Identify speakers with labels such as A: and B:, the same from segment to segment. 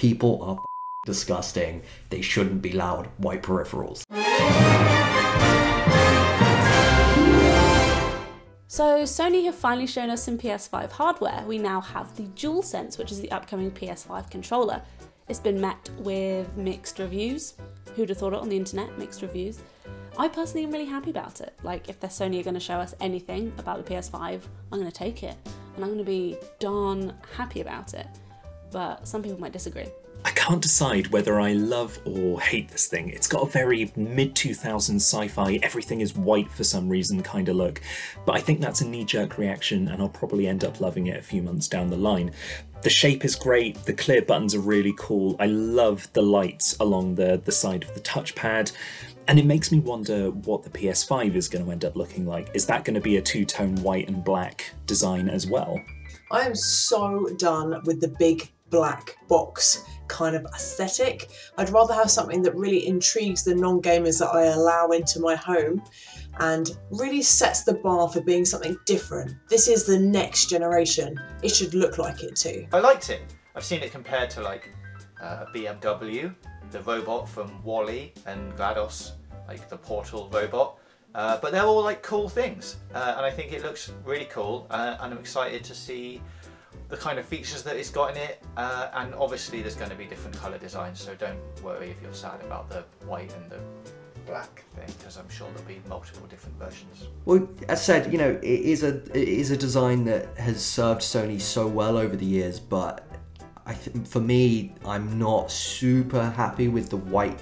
A: People are disgusting. They shouldn't be allowed white peripherals.
B: So Sony have finally shown us some PS5 hardware. We now have the Dualsense, which is the upcoming PS5 controller. It's been met with mixed reviews. Who'd have thought it on the internet, mixed reviews. I personally am really happy about it. Like, if they're Sony are going to show us anything about the PS5, I'm going to take it. And I'm going to be darn happy about it. But some people might disagree.
C: I can't decide whether I love or hate this thing. It's got a very mid-2000s sci-fi, everything is white for some reason kind of look, but I think that's a knee-jerk reaction and I'll probably end up loving it a few months down the line. The shape is great, the clear buttons are really cool, I love the lights along the side of the touchpad, and it makes me wonder what the PS5 is going to end up looking like. Is that going to be a two-tone white and black design as well?
D: I am so done with the big black box kind of aesthetic. I'd rather have something that really intrigues the non-gamers that I allow into my home and really sets the bar for being something different. This is the next generation. It should look like it too.
E: I liked it. I've seen it compared to like BMW, the robot from WALL-E, and GLaDOS, like the Portal robot. But they're all like cool things, and I think it looks really cool, and I'm excited to see the kind of features that it's got in it, and obviously there's going to be different colour designs, so don't worry if you're sad about the white and the black thing, because I'm sure there'll be multiple different versions.
A: Well, as said, you know, it is a design that has served Sony so well over the years, but for me, I'm not super happy with the white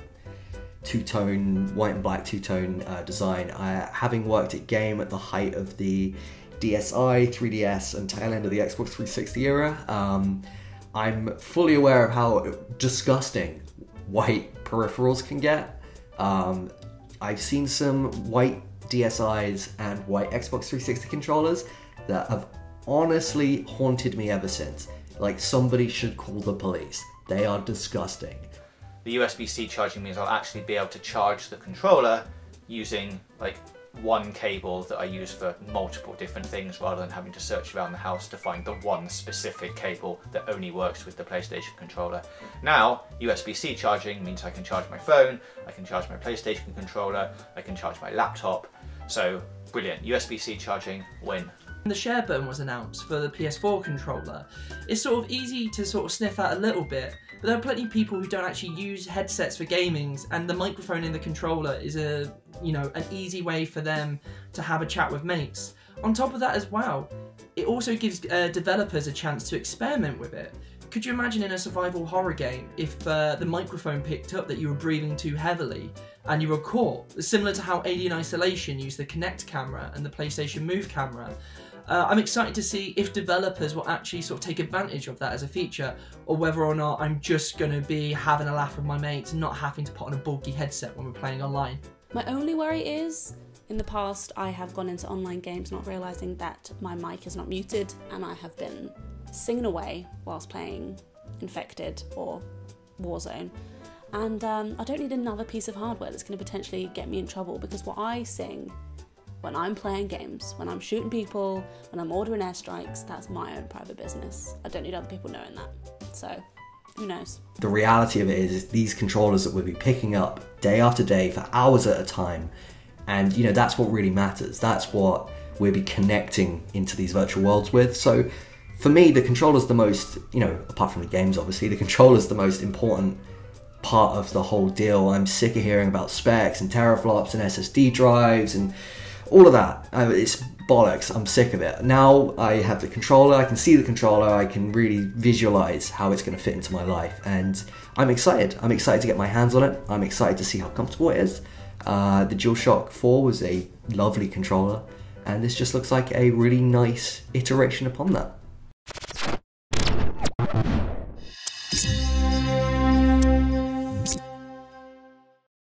A: and black two-tone design. Having worked at Game at the height of the DSi, 3DS and tail end of the Xbox 360 era, I'm fully aware of how disgusting white peripherals can get. I've seen some white DSi's and white Xbox 360 controllers that have honestly haunted me ever since. Like, somebody should call the police. They are disgusting.
E: The USB-C charging means I'll actually be able to charge the controller using like one cable that I use for multiple different things, rather than having to search around the house to find the one specific cable that only works with the PlayStation controller. Now, USB-C charging means I can charge my phone, I can charge my PlayStation controller, I can charge my laptop. So, brilliant. USB-C charging, win.
F: The share button was announced for the PS4 controller. It's sort of easy to sort of sniff out a little bit, but there are plenty of people who don't actually use headsets for gaming, and the microphone in the controller is an easy way for them to have a chat with mates. On top of that as well, it also gives developers a chance to experiment with it. Could you imagine in a survival horror game if the microphone picked up that you were breathing too heavily and you were caught? Similar to how Alien Isolation used the Kinect camera and the PlayStation Move camera. I'm excited to see if developers will actually sort of take advantage of that as a feature, or whether or not I'm just going to be having a laugh with my mates and not having to put on a bulky headset when we're playing online.
B: My only worry is, in the past I have gone into online games not realising that my mic is not muted, and I have been singing away whilst playing Infected or Warzone. And I don't need another piece of hardware that's going to potentially get me in trouble, because what I sing when I'm playing games, when I'm shooting people, when I'm ordering airstrikes, that's my own private business. I don't need other people knowing that. So, who knows? The
A: reality of it is these controllers that we'll be picking up day after day for hours at a time, and you know, that's what really matters. That's what we'll be connecting into these virtual worlds with. So for me, the controller's the most, you know, apart from the games obviously, the controller's the most important part of the whole deal. I'm sick of hearing about specs and teraflops and SSD drives and all of that. It's bollocks. I'm sick of it. Now I have the controller, I can see the controller, I can really visualize how it's going to fit into my life, and I'm excited. I'm excited to get my hands on it. I'm excited to see how comfortable it is. The DualShock 4 was a lovely controller, and this just looks like a really nice iteration upon that.